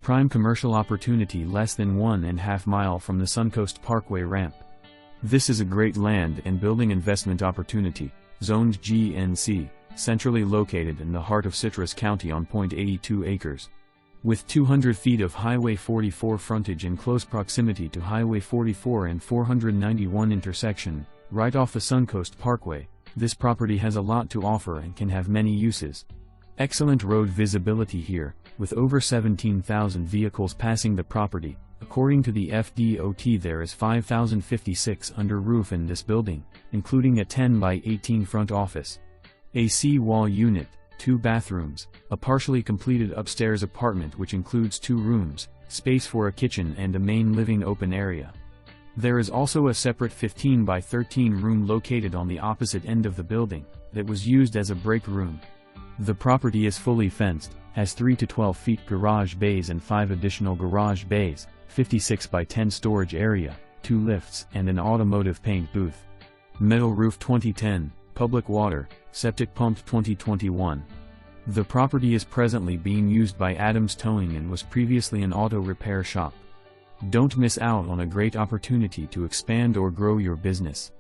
Prime commercial opportunity less than 1.5 miles from the Suncoast Parkway ramp. This is a great land and building investment opportunity, zoned GNC, centrally located in the heart of Citrus County on .82 acres. With 200 feet of Highway 44 frontage in close proximity to Highway 44 and 491 intersection, right off the Suncoast Parkway, this property has a lot to offer and can have many uses. Excellent road visibility here, with over 17,000 vehicles passing the property. According to the FDOT, there is 5,056 under roof in this building, including a 10 by 18 front office, a seawall unit, 2 bathrooms, a partially completed upstairs apartment which includes 2 rooms, space for a kitchen and a main living open area. There is also a separate 15 by 13 room located on the opposite end of the building, that was used as a break room. The property is fully fenced, has 3 to 12 feet garage bays and 5 additional garage bays, 56 by 10 storage area, 2 lifts and an automotive paint booth. Metal roof 2010, public water, septic pumped 2021. The property is presently being used by Adams Towing and was previously an auto repair shop. Don't miss out on a great opportunity to expand or grow your business.